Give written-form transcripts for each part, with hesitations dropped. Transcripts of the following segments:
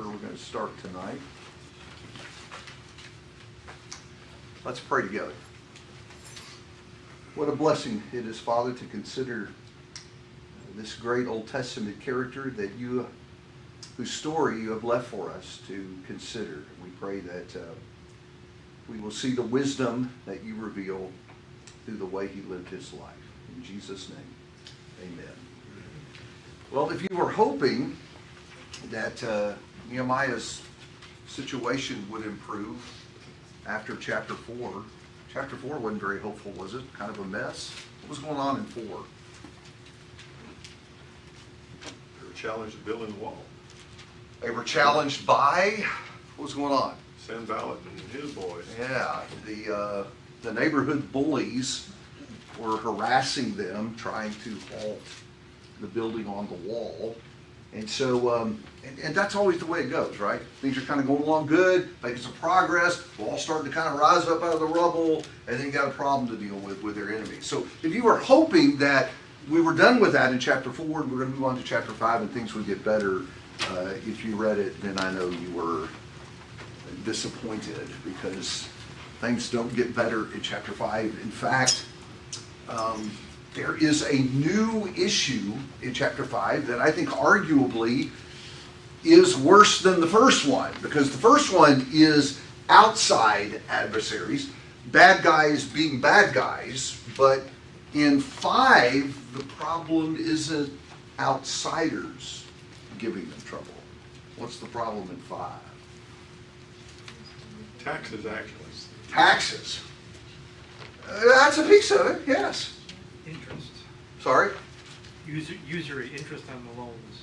where we're going to start tonight. Let's pray together. What a blessing it is, Father, to consider this great Old Testament character that whose story you have left for us to consider. We pray that we will see the wisdom that you reveal through the way he lived his life. In Jesus' name, amen. Well, if you were hoping that Nehemiah's situation would improve after chapter 4, chapter 4 wasn't very hopeful, was it? Kind of a mess. What was going on in 4? They were challenged to build in the wall. They were challenged by, what was going on? Sanballat and his boys. Yeah, the neighborhood bullies were harassing them, trying to halt the building on the wall. And so, and that's always the way it goes, right? Things are kind of going along good, making some progress, wall's starting to kind of rise up out of the rubble, and then you got a problem to deal with their enemies. So if you were hoping that we were done with that in chapter 4, and we're going to move on to chapter 5, and things would get better, if you read it, then I know you were disappointed, because things don't get better in chapter 5. In fact, there is a new issue in chapter 5 that I think arguably is worse than the first one, because the first one is outside adversaries, bad guys being bad guys, but in 5, the problem isn't outsiders giving them trouble. What's the problem in 5? Taxes, actually. Taxes. That's a piece of it, yes. Interest. Sorry? Usury, interest on the loans.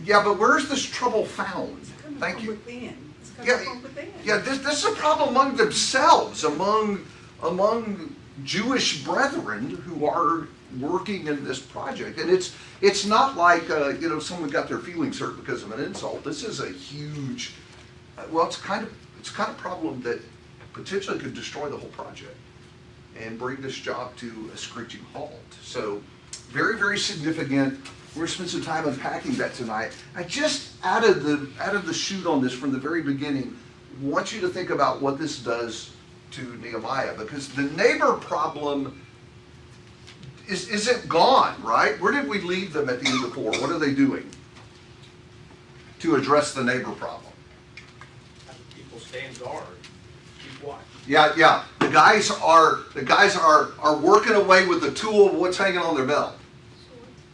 Yeah, but where's this trouble found? Thank you. It's coming from within. Yeah, this is a problem among themselves, among Jewish brethren who are working in this project. And it's not like someone got their feelings hurt because of an insult. This is a huge, it's kind of problem that potentially could destroy the whole project and bring this job to a screeching halt. So very, very significant. We're going to spend some time unpacking that tonight. I just out of the chute on this from the very beginning, want you to think about what this does to Nehemiah, because the neighbor problem isn't gone, right? Where did we leave them at the end of 4? What are they doing to address the neighbor problem? People stand guard, keep watch. Yeah. The guys are working away with the tool of what's hanging on their belt.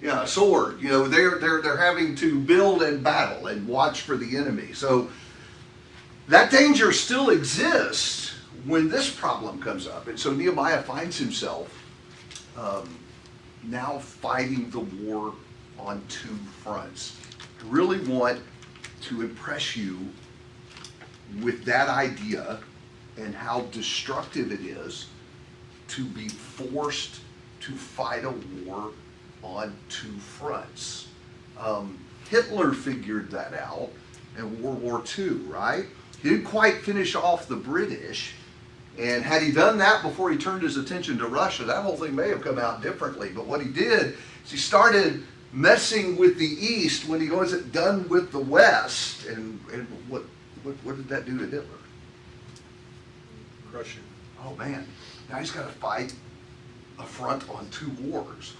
Yeah, a sword. They're having to build and battle and watch for the enemy. So that danger still exists when this problem comes up. And so Nehemiah finds himself now fighting the war on 2 fronts. I really want to impress you with that idea and how destructive it is to be forced to fight a war on 2 fronts. Hitler figured that out in World War II, right? He didn't quite finish off the British, and had he done that before he turned his attention to Russia, that whole thing may have come out differently. But what he did is he started messing with the East when he wasn't done with the West. And what did that do to Hitler? Crushing. Oh man, now he's got to fight a front on 2 wars.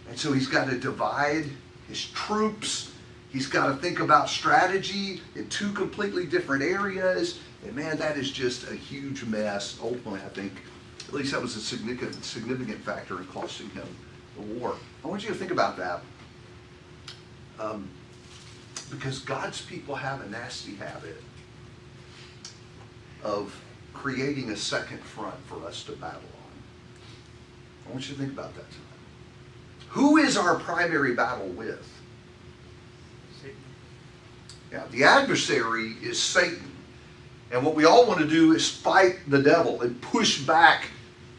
And so he's got to divide his troops. He's got to think about strategy in 2 completely different areas. And man, that is just a huge mess. Ultimately, I think, at least that was a significant factor in costing him the war. I want you to think about that. Because God's people have a nasty habit of creating a second front for us to battle on. I want you to think about that tonight. Who is our primary battle with? Satan. Yeah, the adversary is Satan. And what we all want to do is fight the devil and push back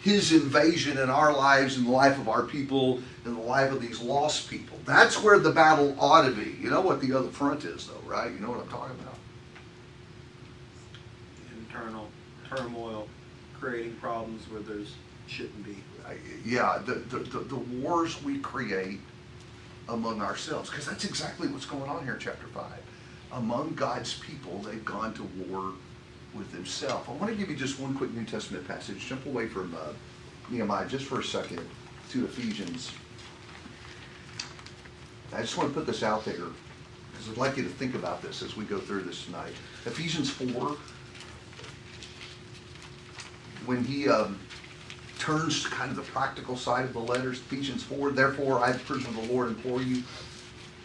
his invasion in our lives, in the life of our people, in the life of these lost people. That's where the battle ought to be. You know what the other front is, though, right? You know what I'm talking about. Internal turmoil, creating problems where there's shouldn't be. Yeah, the wars we create among ourselves, because that's exactly what's going on here in chapter 5. among God's people, they've gone to war with himself. I want to give you just one quick New Testament passage. Jump away from Nehemiah just for a second to Ephesians. I just want to put this out there because I'd like you to think about this as we go through this tonight. Ephesians 4, when he turns to kind of the practical side of the letters, Ephesians 4, therefore I, the prisoner of the Lord, implore you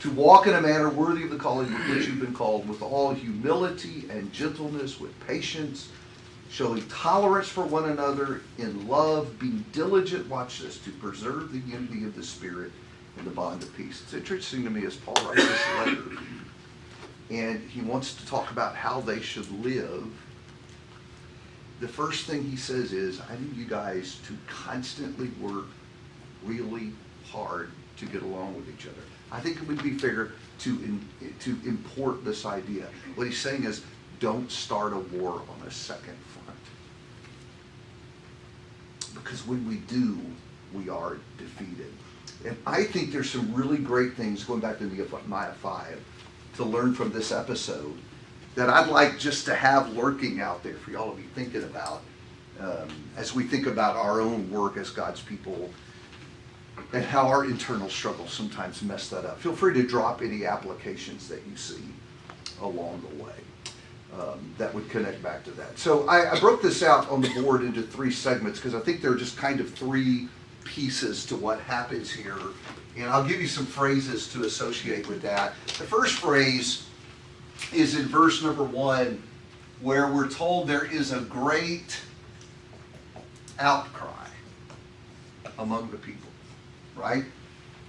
to walk in a manner worthy of the calling with which you've been called, with all humility and gentleness, with patience, showing tolerance for one another in love, being diligent, watch this, to preserve the unity of the Spirit in the bond of peace. It's interesting to me as Paul writes this letter, and he wants to talk about how they should live. The first thing he says is, I need you guys to constantly work really hard to get along with each other. I think it would be fair to import this idea. What he's saying is, don't start a war on a second front. Because when we do, we are defeated. And I think there's some really great things, going back to Nehemiah 5, to learn from this episode that I'd like just to have lurking out there for y'all to be thinking about as we think about our own work as God's people and how our internal struggles sometimes mess that up. Feel free to drop any applications that you see along the way that would connect back to that. So I broke this out on the board into 3 segments because I think they're just kind of 3 pieces to what happens here. And I'll give you some phrases to associate with that. The first phrase is in verse number 1, where we're told there is a great outcry among the people, right?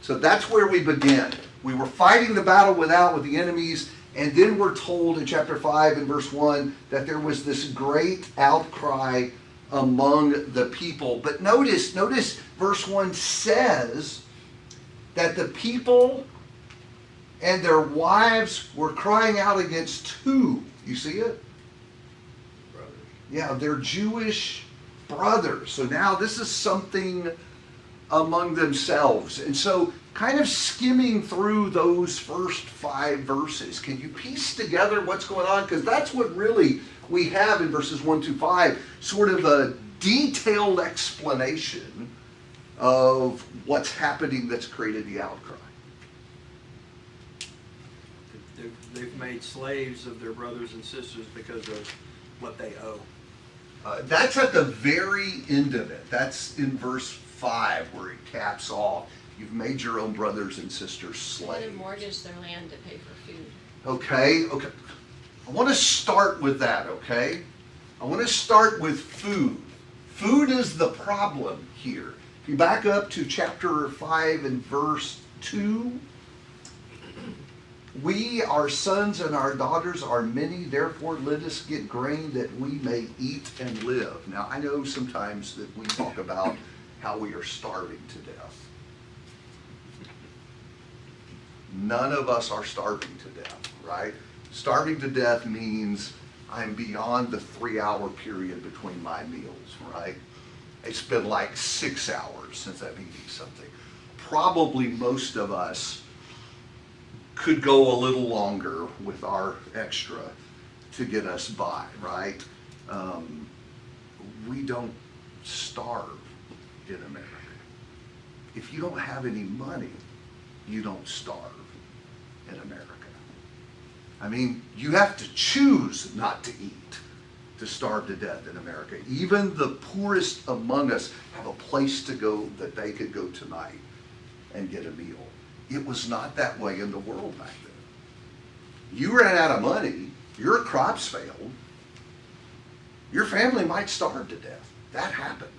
So that's where we begin. We were fighting the battle without with the enemies, and then we're told in chapter 5 and verse 1 that there was this great outcry among the people. But notice verse 1 says that the people and their wives were crying out against who? You see it? Brothers. Yeah, their Jewish brothers. So now this is something among themselves. And so kind of skimming through those first 5 verses, can you piece together what's going on? Because that's what really we have in verses 1 to 5, sort of a detailed explanation of what's happening that's created the outcry. They've made slaves of their brothers and sisters because of what they owe. That's at the very end of it. That's in verse 5 where it caps off. You've made your own brothers and sisters They slaves. had to mortgage their land to pay for food. Okay. I want to start with that, okay? I want to start with food. Food is the problem here. If you back up to chapter 5 and verse 2, we, our sons and our daughters are many, therefore let us get grain that we may eat and live. Now, I know sometimes that we talk about how we are starving to death. None of us are starving to death, right? Starving to death means I'm beyond the 3-hour period between my meals, right? It's been like 6 hours since I've eaten something. Probably most of us could go a little longer with our extra to get us by, right? We don't starve in America. If you don't have any money, you don't starve in America. I mean, you have to choose not to eat to starve to death in America. Even the poorest among us have a place to go that they could go tonight and get a meal. It was not that way in the world back then. You ran out of money, your crops failed, your family might starve to death. That happened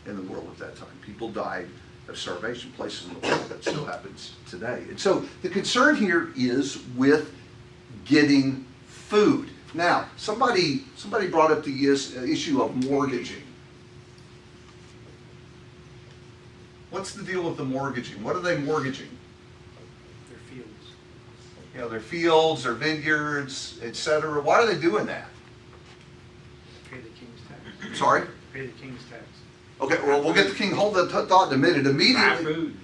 in the world at that time. People died of starvation. Places in the world that still happens today. And so the concern here is with getting food. Now, somebody brought up the issue of mortgaging. What's the deal with the mortgaging? What are they mortgaging? Their fields. You know, their fields, their vineyards, etc. Why are they doing that? Pay the king's tax. Sorry? Pay the king's tax. Okay, well, we'll get the king. Hold that thought in a minute. Immediately. Buy food.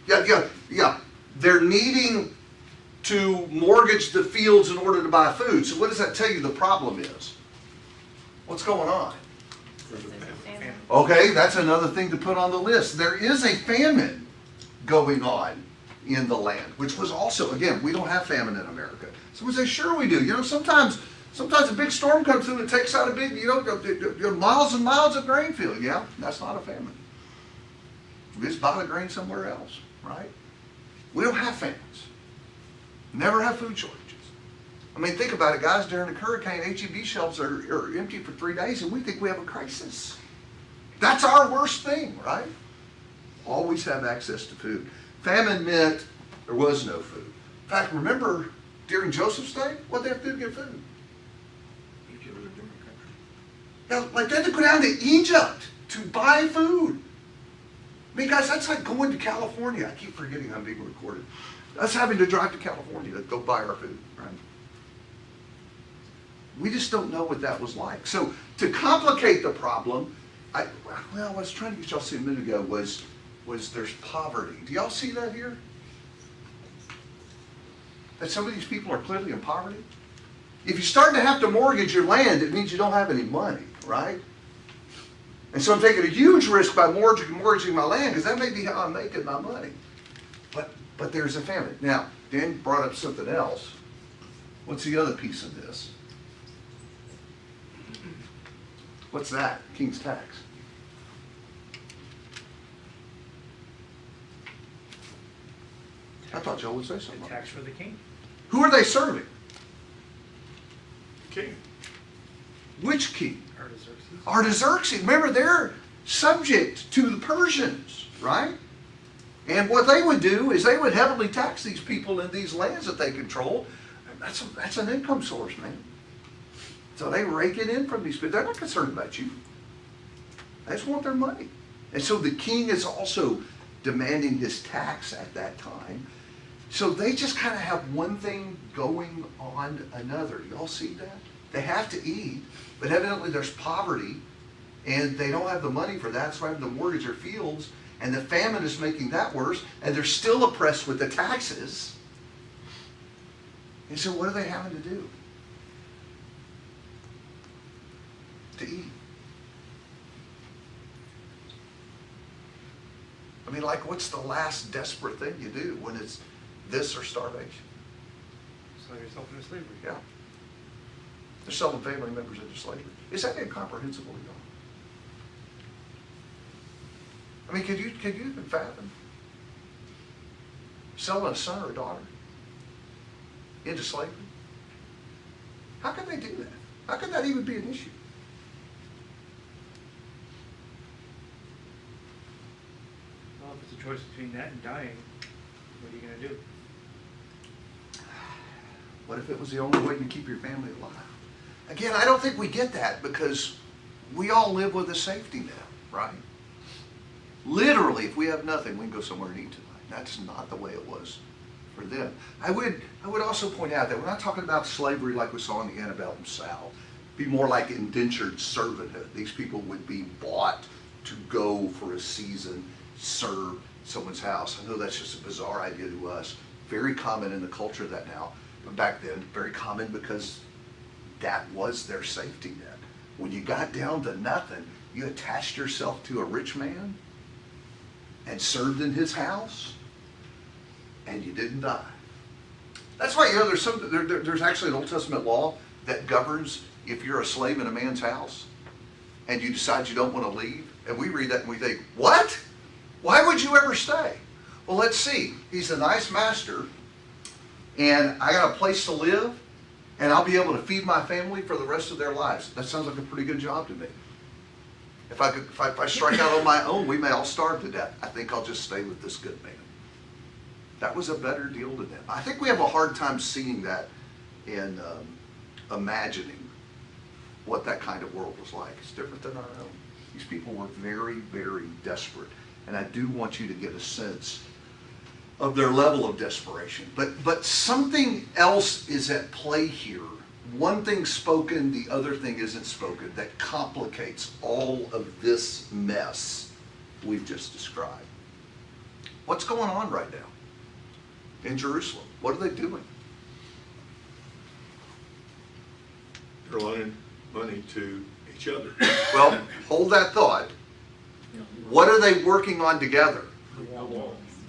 Yeah. They're needing to mortgage the fields in order to buy food. So what does that tell you the problem is? What's going on? There's a famine. Okay, that's another thing to put on the list. There is a famine going on in the land, which was also, again, we don't have famine in America. Someone says, sure we do. You know, sometimes a big storm comes through and takes out a big, miles and miles of grain field. Yeah, that's not a famine. We just buy the grain somewhere else, right? We don't have famines. Never have food shortages. I mean, think about it, guys. During the hurricane, H-E-B shelves are empty for 3 days, and we think we have a crisis. That's our worst thing, right? Always have access to food. Famine meant there was no food. In fact, remember, during Joseph's day, what they have to do to get food? Egypt was a different country. Yeah, like they had to go down to Egypt to buy food. I mean, guys, that's like going to California. I keep forgetting I'm being recorded. That's having to drive to California to go buy our food, right? We just don't know what that was like. So to complicate the problem, I was trying to get y'all to see a minute ago was there's poverty. Do y'all see that here? That some of these people are clearly in poverty? If you start to have to mortgage your land, it means you don't have any money, right? And so I'm taking a huge risk by mortgaging my land because that may be how I'm making my money. But there's a famine. Now, Dan brought up something else. What's the other piece of this? What's that? King's tax. I thought Joe would say something. The tax for the king. Who are they serving? King. Which king? Artaxerxes. Artaxerxes. Remember, they're subject to the Persians, right? And what they would do is they would heavily tax these people in these lands that they control. That's an income source, man. So they rake it in from these people. They're not concerned about you. They just want their money. And so the king is also demanding his tax at that time. So they just kind of have one thing going on another. Y'all see that? They have to eat, but evidently there's poverty, and they don't have the money for that, so they have to mortgage their fields, and the famine is making that worse, and they're still oppressed with the taxes. And so what are they having to do? To eat. I mean, like, what's the last desperate thing you do when it's this or starvation? Sell yourself into slavery. Yeah. They're selling family members into slavery. Is that incomprehensible to y'all? I mean, could you even fathom selling a son or a daughter into slavery? How could they do that? How could that even be an issue? Well, if it's a choice between that and dying, what are you going to do? What if it was the only way to keep your family alive? Again, I don't think we get that because we all live with a safety net, right? Literally, if we have nothing, we can go somewhere and eat tonight. That's not the way it was for them. I would also point out that we're not talking about slavery like we saw in the antebellum South. It'd be more like indentured servanthood. These people would be bought to go for a season, serve someone's house. I know that's just a bizarre idea to us. Very common in the culture of that now. But back then, very common because that was their safety net. When you got down to nothing, you attached yourself to a rich man and served in his house, and you didn't die. That's why, there's actually an Old Testament law that governs if you're a slave in a man's house and you decide you don't want to leave. And we read that and we think, what? Why would you ever stay? Well, let's see. He's a nice master, and I got a place to live, and I'll be able to feed my family for the rest of their lives. That sounds like a pretty good job to me. If I strike out on my own, we may all starve to death. I think I'll just stay with this good man. That was a better deal to them. I think we have a hard time seeing that and imagining what that kind of world was like. It's different than our own. These people were very, very desperate. And I do want you to get a sense of their level of desperation. But something else is at play here. One thing spoken, the other thing isn't spoken, that complicates all of this mess we've just described. What's going on right now in Jerusalem? What are they doing? They're loaning money to each other. Well, hold that thought. What are they working on together?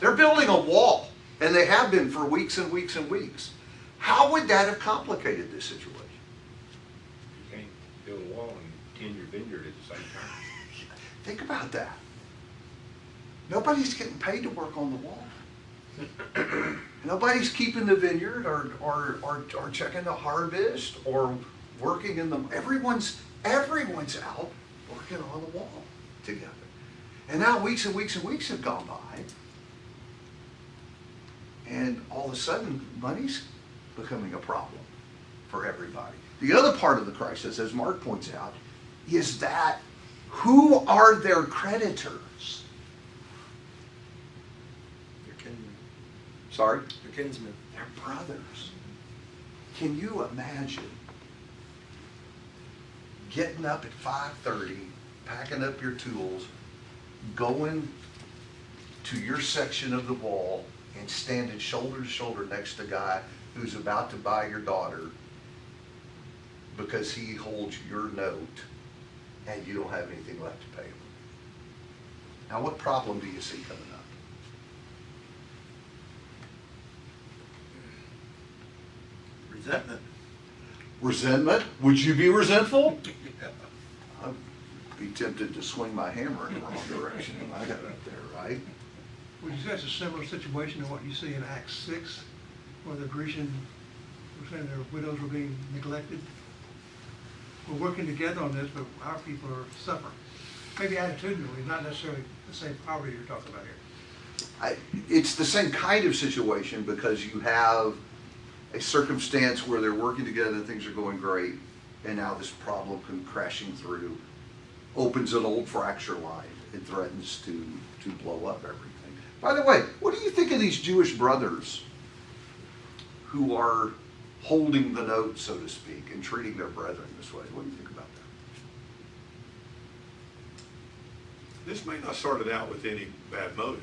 They're building a wall, and they have been for weeks and weeks and weeks. How would that have complicated this situation? You can't build a wall and tend your vineyard at the same time. Think about that. Nobody's getting paid to work on the wall. Nobody's keeping the vineyard or checking the harvest or working in the, everyone's out working on the wall together. And now weeks and weeks and weeks have gone by, and all of a sudden money's becoming a problem for everybody. The other part of the crisis, as Mark points out, is that who are their creditors? Their kinsmen. Sorry? Their kinsmen. They're brothers. Can you imagine getting up at 5:30, packing up your tools, going to your section of the wall and standing shoulder to shoulder next to a guy who's about to buy your daughter because he holds your note and you don't have anything left to pay him? Now, what problem do you see coming up? Resentment. Resentment? Would you be resentful? I'd be tempted to swing my hammer in the wrong direction when I got up there, right? Would you say it's a similar situation to what you see in Acts 6, where the Grecian were saying their widows were being neglected? We're working together on this, but our people are suffering. Maybe attitudinally, not necessarily the same poverty you're talking about here. It's the same kind of situation because you have a circumstance where they're working together and things are going great, and now this problem comes crashing through, opens an old fracture line, and threatens to blow up everything. By the way, what do you think of these Jewish brothers who are holding the note, so to speak, and treating their brethren this way? What do you think about that? This may not have started out with any bad motive.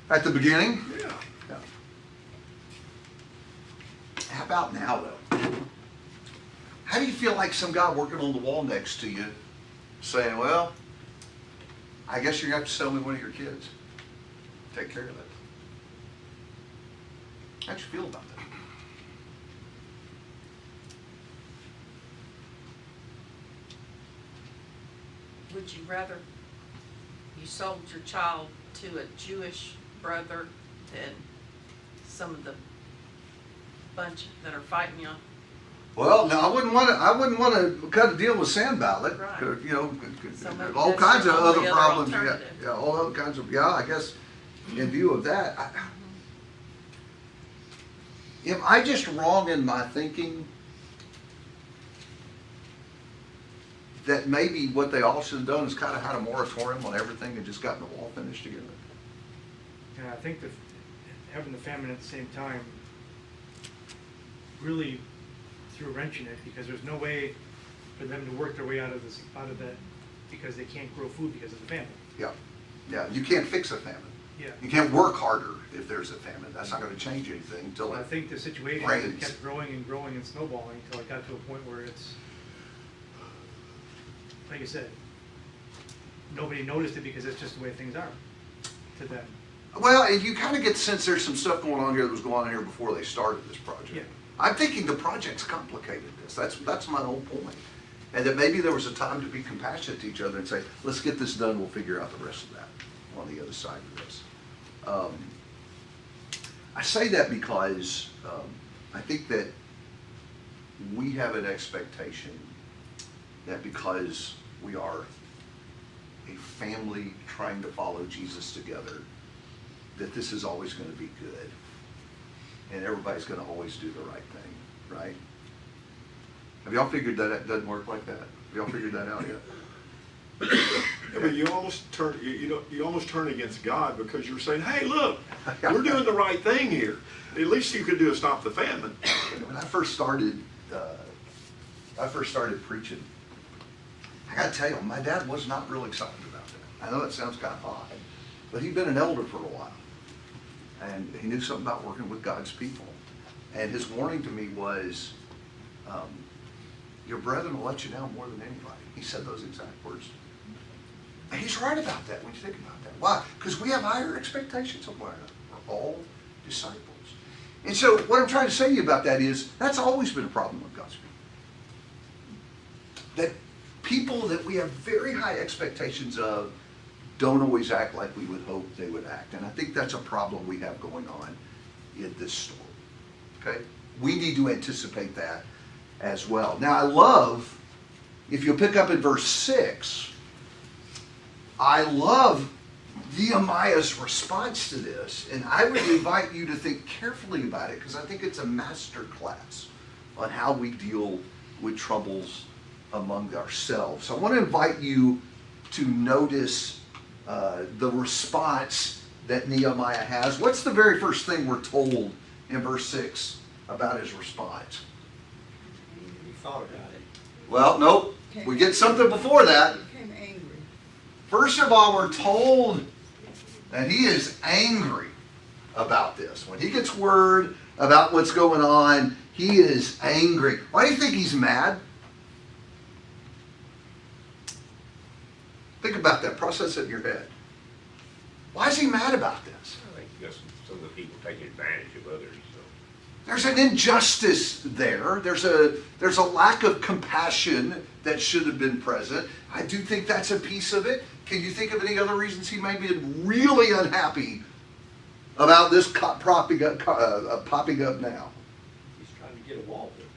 At the beginning? Yeah. Yeah. How about now, though? How do you feel like some guy working on the wall next to you saying, well, I guess you're going to have to sell me one of your kids. Take care of it. How'd you feel about that? Would you rather you sold your child to a Jewish brother than some of the bunch that are fighting you? Well, no, I wouldn't want to cut a deal with Sandballot. Right. You know, So maybe all that's kinds of your other only other problems. alternative. Yeah, all other kinds of. Yeah, I guess in view of that, am I just wrong in my thinking that maybe what they all should have done is kind of had a moratorium on everything and just gotten the wall finished together? And I think that having the famine at the same time really threw a wrench in it, because there's no way for them to work their way out of that, because they can't grow food because of the famine. Yeah, yeah. You can't fix a famine. Yeah. You can't work harder if there's a famine. That's not going to change anything until I it think the situation rains. kept growing and growing and snowballing until it got to a point where it's, like I said, nobody noticed it because it's just the way things are to them. Well, and you kind of get the sense there's some stuff going on here that was going on here before they started this project. Yeah. I'm thinking the project's complicated this. That's my whole point. And that maybe there was a time to be compassionate to each other and say, let's get this done, we'll figure out the rest of that on the other side of this. I say that because I think that we have an expectation that because we are a family trying to follow Jesus together, that this is always going to be good. And everybody's going to always do the right thing, right? Have y'all figured that it doesn't work like that? Have y'all figured that out yet? Yeah, but you almost turn you almost turn against God because you're saying, hey, look, we're doing the right thing here. At least you could do is stop the famine. When I first started preaching, I got to tell you, my dad was not real excited about that. I know that sounds kind of odd, but he'd been an elder for a while, and he knew something about working with God's people. And his warning to me was, your brethren will let you down more than anybody. He said those exact words. And he's right about that when you think about that. Why? Because we have higher expectations of one another. We're all disciples. And so what I'm trying to say to you about that is that's always been a problem with God's people. That people that we have very high expectations of don't always act like we would hope they would act. And I think that's a problem we have going on in this story. Okay? We need to anticipate that as well. Now I love, if you pick up in verse 6, I love Nehemiah's response to this, and I would invite you to think carefully about it because I think it's a master class on how we deal with troubles among ourselves. So I want to invite you to notice the response that Nehemiah has. What's the very first thing we're told in verse 6 about his response? He thought about it. Well, nope. We get something before that. Became angry. First of all, we're told that he is angry about this. When he gets word about what's going on, he is angry. Why do you think he's mad? Think about that. Process it in your head. Why is he mad about this? I think that's some of the people taking advantage of others, so. There's an injustice there. There's a lack of compassion that should have been present. I do think that's a piece of it. Can you think of any other reasons he may be really unhappy about this popping up now? He's trying to get a wall built.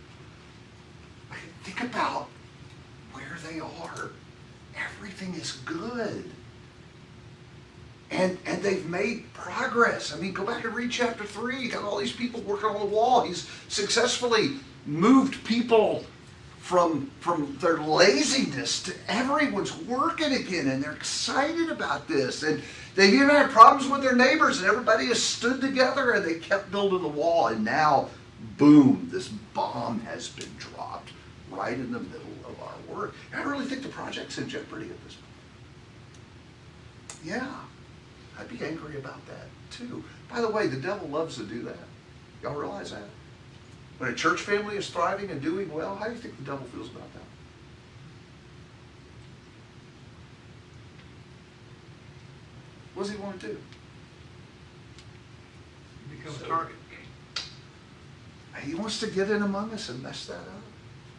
Think about where they are. Everything is good. And they've made progress. I mean, go back and read chapter 3. You got all these people working on the wall. He's successfully moved people from their laziness to everyone's working again, and they're excited about this. And they've even had problems with their neighbors, and everybody has stood together, and they kept building the wall. And now, boom, this bomb has been dropped right in the middle of our work. And I really think the project's in jeopardy at this point. Yeah, I'd be angry about that too. By the way, the devil loves to do that. Y'all realize that? When a church family is thriving and doing well, how do you think the devil feels about that? What does he want to do? Become a target. He wants to get in among us and mess that up.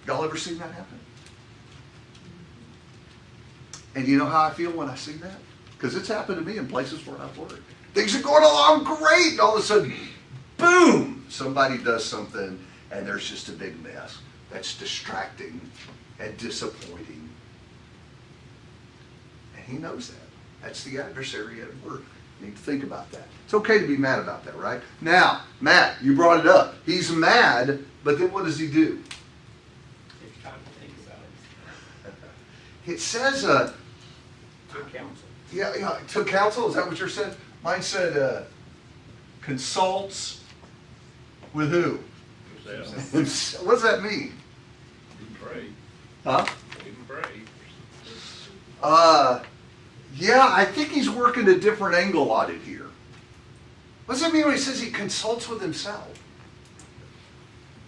Y'all ever seen that happen? And you know how I feel when I see that? Because it's happened to me in places where I've worked. Things are going along great, and all of a sudden, boom, somebody does something, and there's just a big mess that's distracting and disappointing. And he knows that. That's the adversary at work. You need to think about that. It's okay to be mad about that, right? Now, Matt, you brought it up. He's mad, but then what does he do? Takes time to think about it. It says, Took counsel. yeah, took counsel. Is that what yours said? Mine said, consults with who? Yourself. What does that mean? You can pray. Huh? You can pray. Yeah, I think he's working a different angle on it here. What does that mean when he says he consults with himself?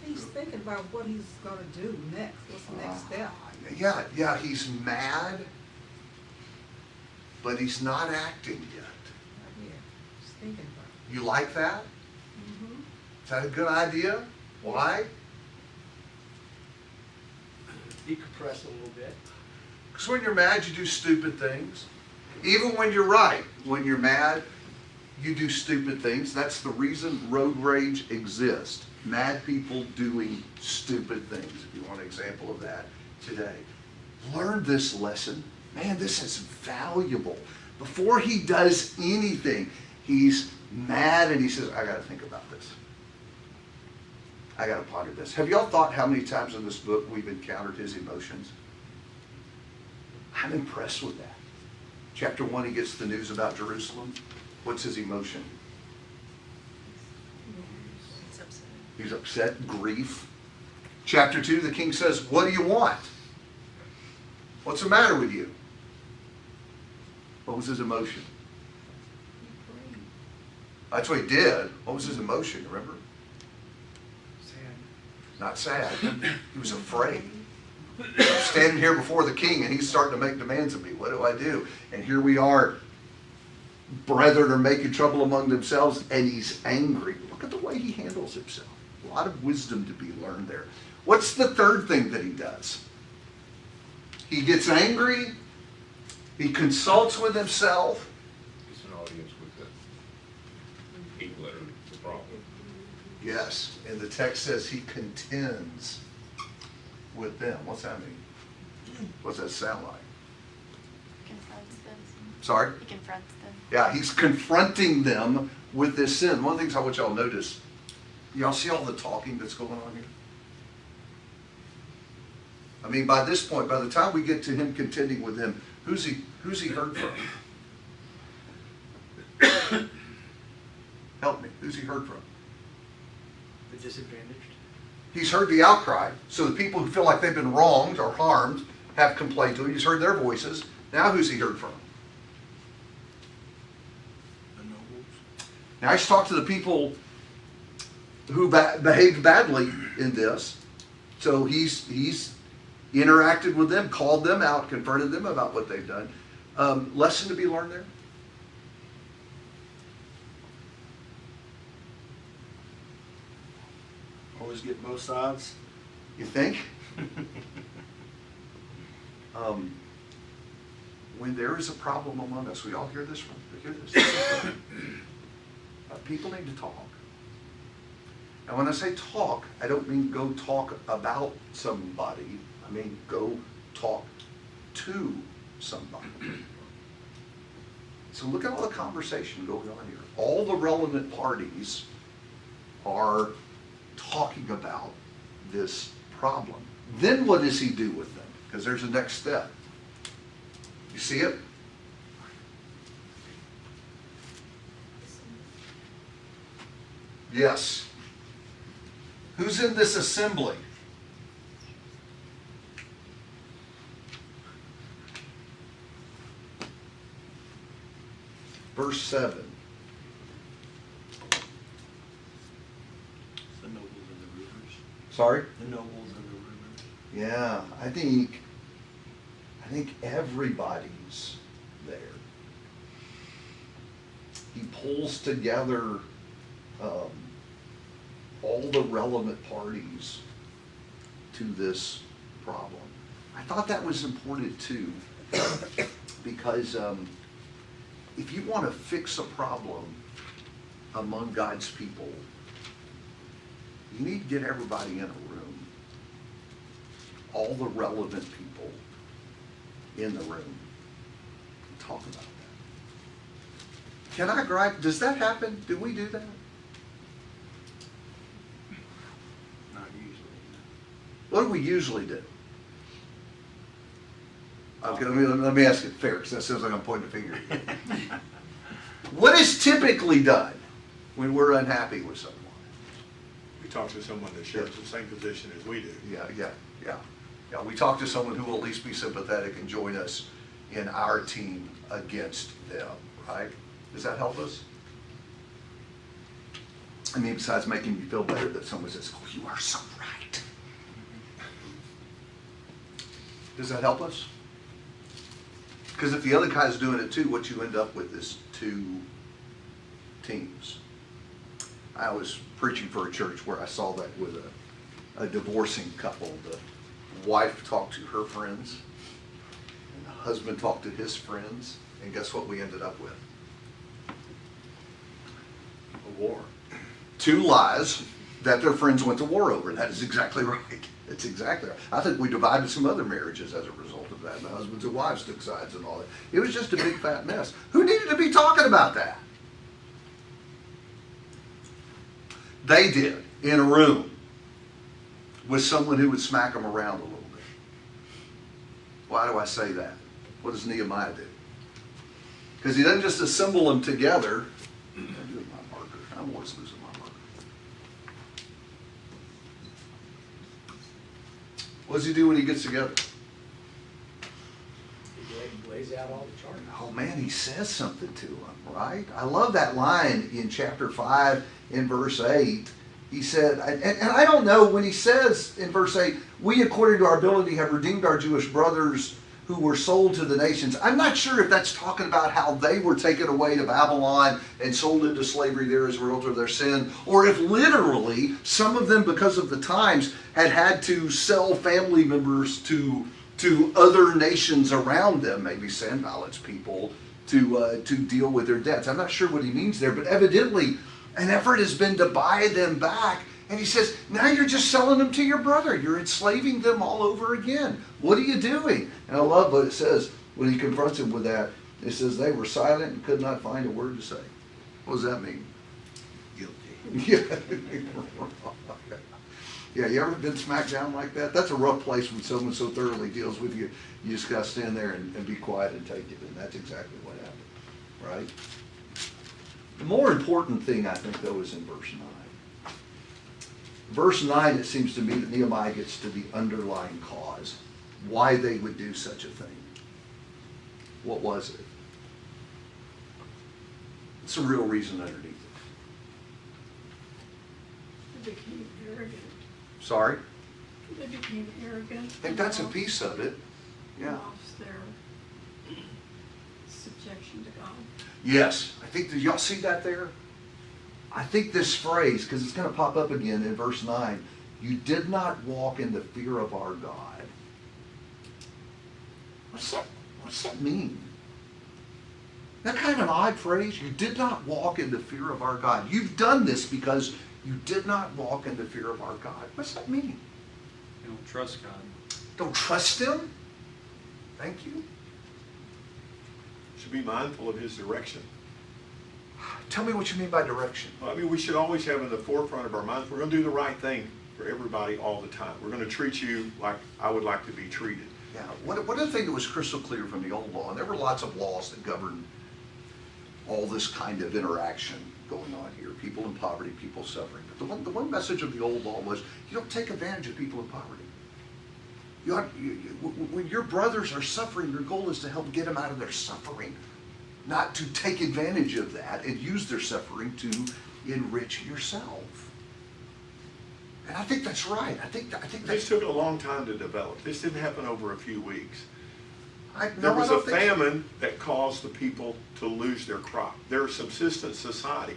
He's thinking about what he's gonna do next. What's the next step? Yeah, he's mad, but he's not acting yet. Right here. Just thinking about You like that? it. Mm-hmm. Is that a good idea? Why? Decompress a little bit. Because when you're mad, you do stupid things. Even when you're right, when you're mad, you do stupid things. That's the reason road rage exists. Mad people doing stupid things. If you want an example of that today. Learn this lesson. Man, this is valuable. Before he does anything, he's mad and he says, I got to think about this. I got to ponder this. Have y'all thought how many times in this book we've encountered his emotions? I'm impressed with that. Chapter 1, he gets the news about Jerusalem. What's his emotion? It's upset. He's upset, grief. Chapter 2, the king says, what do you want? What's the matter with you? What was his emotion? That's what he did. What was his emotion, remember? Sad. Not sad. He was afraid. standing here before the king and he's starting to make demands of me. What do I do? And here we are. Brethren are making trouble among themselves and he's angry. Look at the way he handles himself. A lot of wisdom to be learned there. What's the third thing that he does? He gets angry. He consults with himself. It's an audience with the people that are the problem. Yes, and the text says he contends with them. What's that mean? What's that sound like? Confronts them. Sorry? He confronts them. Yeah, he's confronting them with this sin. One of the things I want y'all to notice, y'all see all the talking that's going on here? I mean, by this point, by the time we get to him contending with them, who's he heard from? Help me. Who's he heard from? The disadvantaged. He's heard the outcry. So the people who feel like they've been wronged or harmed have complained to him. He's heard their voices. Now who's he heard from? The nobles. Now he's talked to the people who behaved badly in this. So he's interacted with them, called them out, confronted them about what they've done. Lesson to be learned there? Always get both sides. You think? When there is a problem among us, we all hear this from. Hear this. People need to talk. And when I say talk, I don't mean go talk about somebody. I mean go talk to somebody. So look at all the conversation going on here. All the relevant parties are talking about this problem. Then what does he do with them? Because there's the next step. You see it? Yes. Who's in this assembly? Verse 7. The nobles and the rulers. Sorry? The nobles and the rulers. Yeah, I think everybody's there. He pulls together all the relevant parties to this problem. I thought that was important too, because if you want to fix a problem among God's people, you need to get everybody in a room. All the relevant people in the room. Talk about that. Can I gripe? Does that happen? Do we do that? Not usually. What do we usually do? Okay, let me ask it fair, because that sounds like I'm pointing a finger. What is typically done when we're unhappy with someone? We talk to someone that shares the same position as we do. Yeah, we talk to someone who will at least be sympathetic and join us in our team against them, right? Does that help us? I mean, besides making you feel better that someone says, "Oh, you are so right." Does that help us? Because if the other guy's doing it too, what you end up with is two teams. I was preaching for a church where I saw that with a divorcing couple. The wife talked to her friends, and the husband talked to his friends, and guess what we ended up with? A war. Two lies that their friends went to war over. That is exactly right. It's exactly right. I think we divided some other marriages as a result of that. The husbands and wives took sides and all that. It was just a big fat mess. Who needed to be talking about that? They did, in a room, with someone who would smack them around a little bit. Why do I say that? What does Nehemiah do? Because he doesn't just assemble them together. I'm doing my marker. I'm always losing my marker. What does he do when he gets together? He lays out all the charges. Oh man, he says something to them, right? I love that line in chapter 5 in verse 8. He said, and I don't know, when he says in verse 8, we according to our ability have redeemed our Jewish brothers who were sold to the nations. I'm not sure if that's talking about how they were taken away to Babylon and sold into slavery there as a result of their sin, or if literally some of them, because of the times, had to sell family members to other nations around them, maybe Sanballat's people, to deal with their debts. I'm not sure what he means there, but evidently an effort has been to buy them back. And he says, now you're just selling them to your brother. You're enslaving them all over again. What are you doing? And I love what it says when he confronts him with that. It says they were silent and could not find a word to say. What does that mean? Guilty. Yeah, you ever been smacked down like that? That's a rough place when someone so thoroughly deals with you. You just got to stand there and be quiet and take it. And that's exactly what happened, right? The more important thing, I think, though, is in verse 9. Verse 9, it seems to me that Nehemiah gets to the underlying cause, why they would do such a thing. What was it? It's a real reason underneath it. They became arrogant. Sorry? They became arrogant. I think that's a piece of it. Yeah. Lost their subjection to God. Yes. I think, did y'all see that there? I think this phrase, because it's going to pop up again in verse 9, you did not walk in the fear of our God. What's that mean? That kind of an odd phrase, you did not walk in the fear of our God. You've done this because you did not walk in the fear of our God. What's that mean? You don't trust God. Don't trust Him? Thank you. Should be mindful of his direction. Tell me what you mean by direction. Well, I mean, we should always have in the forefront of our minds, we're going to do the right thing for everybody all the time. We're going to treat you like I would like to be treated. Yeah. One other thing that was crystal clear from the old law, and there were lots of laws that governed all this kind of interaction going on here, people in poverty, people suffering. But the one message of the old law was, you don't take advantage of people in poverty. When your brothers are suffering, your goal is to help get them out of their suffering, not to take advantage of that and use their suffering to enrich yourself. And I think that's right. I think This that's... took a long time to develop. This didn't happen over a few weeks. No, There was I a don't think so. famine that caused the people to lose their crop. They're a subsistence society.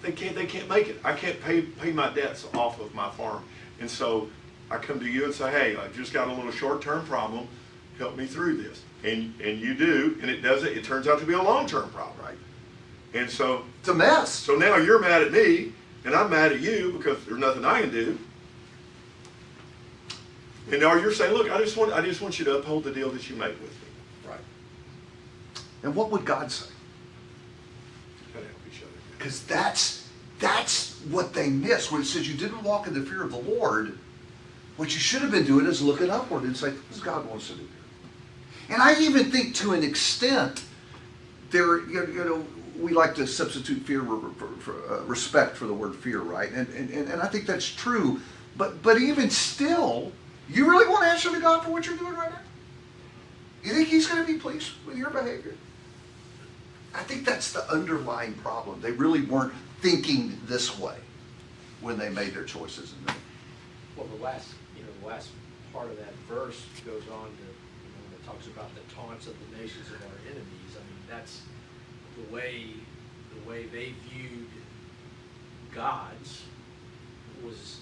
They can't make it. I can't pay my debts off of my farm. And so I come to you and say, hey, I've just got a little short-term problem. Help me through this. And you do, and it turns out to be a long-term problem. Right. And so It's a mess. so now you're mad at me, and I'm mad at you because there's nothing I can do. And now you're saying, look, I just want you to uphold the deal that you made with me. Right. And what would God say? Gotta help each other. Because that's what they miss. When it says you didn't walk in the fear of the Lord, what you should have been doing is looking upward and say, what does God want us to do here? And I even think to an extent, we like to substitute fear for respect for the word fear, right? And I think that's true. But even still, you really want to answer to God for what you're doing right now? You think He's going to be pleased with your behavior? I think that's the underlying problem. They really weren't thinking this way when they made their choices. Well, the last part of that verse goes on to, it talks about the taunts of the nations of our enemies. I mean, that's the way they viewed gods was,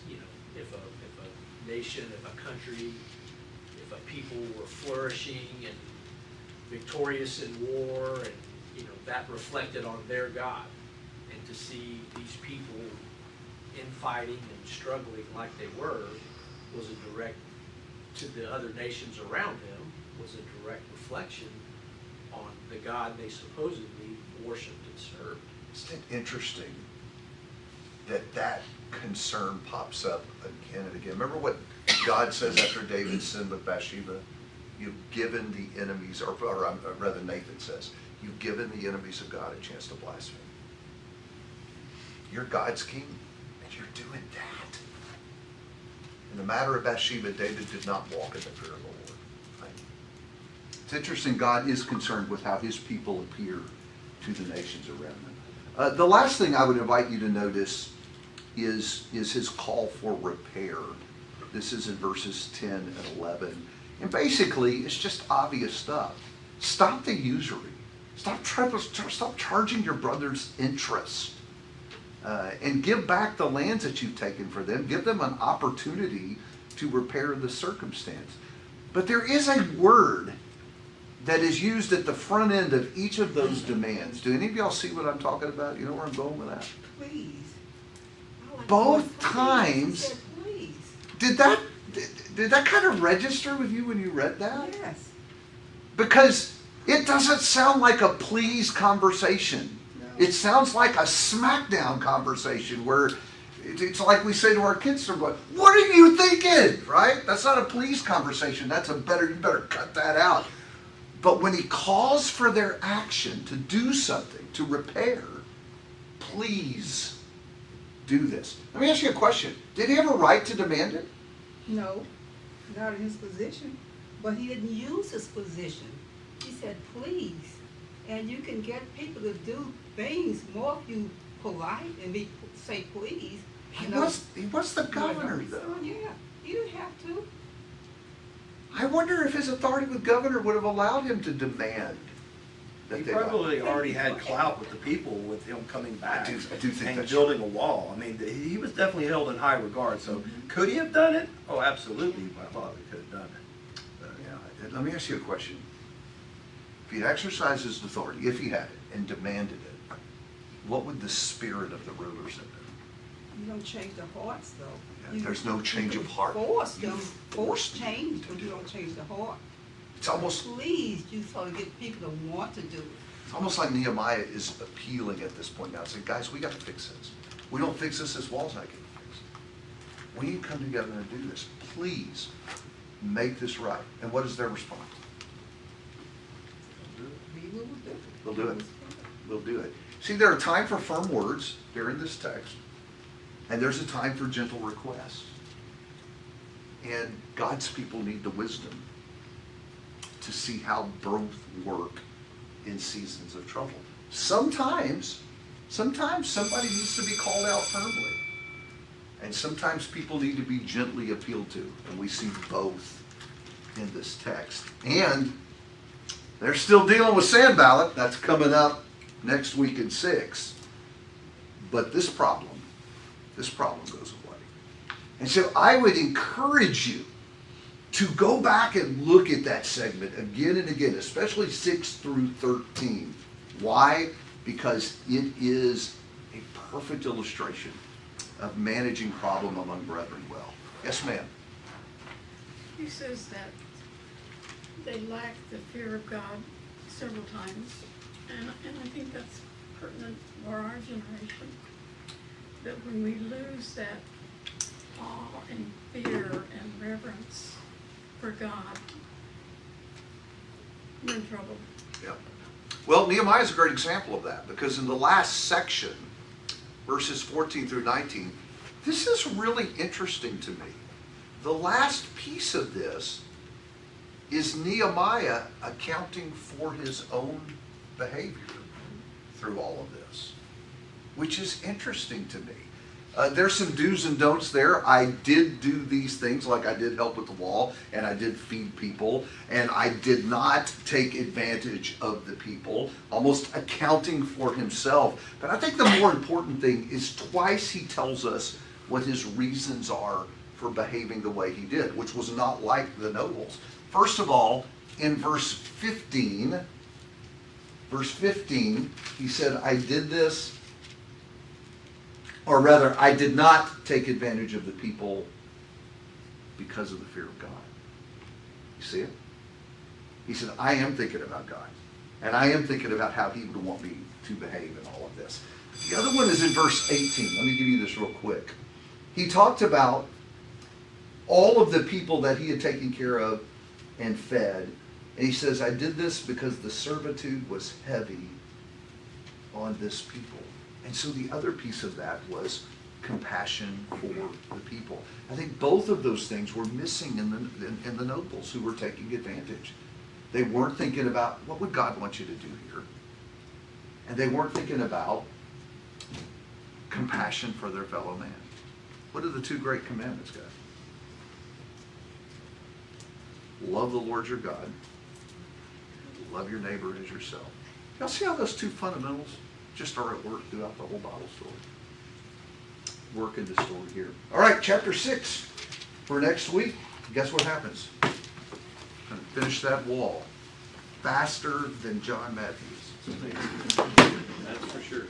if a nation, if a country, if a people were flourishing and victorious in war, and that reflected on their God. And to see these people infighting and struggling like they were was a direct, to the other nations around them, was a direct reflection on the God they supposedly worshipped and served. Isn't it interesting that concern pops up again and again? Remember what God says after David sinned with Bathsheba? You've given the enemies, or rather Nathan says, you've given the enemies of God a chance to blaspheme. You're God's king, and you're doing that. In the matter of Bathsheba, David did not walk in the fear of the Lord. Right? It's interesting, God is concerned with how His people appear to the nations around them. The last thing I would invite you to notice is His call for repair. This is in verses 10 and 11. And basically, it's just obvious stuff. Stop the usury. Stop charging your brother's interest. And give back the lands that you've taken for them. Give them an opportunity to repair the circumstance. But there is a word that is used at the front end of each of those demands. Do any of y'all see what I'm talking about? You know where I'm going with that? Please. I like Both the word please. times. He said, please. Did that kind of register with you when you read that? Yes. Because it doesn't sound like a please conversation. No. It sounds like a smackdown conversation where it's like we say to our kids, what are you thinking? Right? That's not a please conversation. You better cut that out. But when he calls for their action to do something, to repair, please do this. Let me ask you a question. Did he have a right to demand it? No, not in his position. But he didn't use his position. He said, please. And you can get people to do things more if you polite and say please. He was the governor, though. Yeah, he didn't have to. I wonder if his authority with governor would have allowed him to demand that He they probably already had clout with the people with him coming back I do think and that's building a wall. I mean, he was definitely held in high regard. So could he have done it? Oh, absolutely. My father could have done it. Yeah, let me ask you a question. If he exercised his authority, if he had it, and demanded it, what would the spirit of the rulers have been? You don't change their hearts, though. Yeah, there's no change of heart. Force You them, forced force change, to but do you don't it. change the heart. It's almost Please, you sort of get people to want to do it. It's almost like Nehemiah is appealing at this point now, saying, guys, we got to fix this. We don't fix this wall's not getting fixed. We need to come together and do this. Please make this right. And what is their response? We will do it. They'll do it. They'll do it. See, there are a time for firm words here in this text, and there's a time for gentle requests. And God's people need the wisdom to see how both work in seasons of trouble. Sometimes somebody needs to be called out firmly. And sometimes people need to be gently appealed to. And we see both in this text. And they're still dealing with Sanballat. That's coming up next week in 6. But this problem goes away. And so I would encourage you to go back and look at that segment again and again, especially 6 through 13. Why? Because it is a perfect illustration of managing problem among brethren well. Yes, ma'am. He says that they lack the fear of God several times, and I think that's pertinent for our generation. That when we lose that awe and fear and reverence for God, we're in trouble. Yeah. Well, Nehemiah is a great example of that, because in the last section, verses 14 through 19, this is really interesting to me. The last piece of this is Nehemiah accounting for his own behavior through all of this, which is interesting to me. There's some do's and don'ts there. I did do these things, like I did help with the wall, and I did feed people, and I did not take advantage of the people, almost accounting for himself. But I think the more important thing is twice he tells us what his reasons are for behaving the way he did, which was not like the nobles. First of all, in verse 15, he said, I did this, or rather, I did not take advantage of the people because of the fear of God. You see it? He said, I am thinking about God. And I am thinking about how he would want me to behave in all of this. The other one is in verse 18. Let me give you this real quick. He talked about all of the people that he had taken care of and fed. And he says, I did this because the servitude was heavy on this people. And so the other piece of that was compassion for the people. I think both of those things were missing in the nobles who were taking advantage. They weren't thinking about, what would God want you to do here? And they weren't thinking about compassion for their fellow man. What are the two great commandments, guys? love the Lord your God, love your neighbor as yourself. Y'all see how those two fundamentals just are at work throughout the whole Bible story? Work in the story here. All right, chapter 6 for next week. Guess what happens? Gonna finish that wall faster than John Matthews. That's for sure.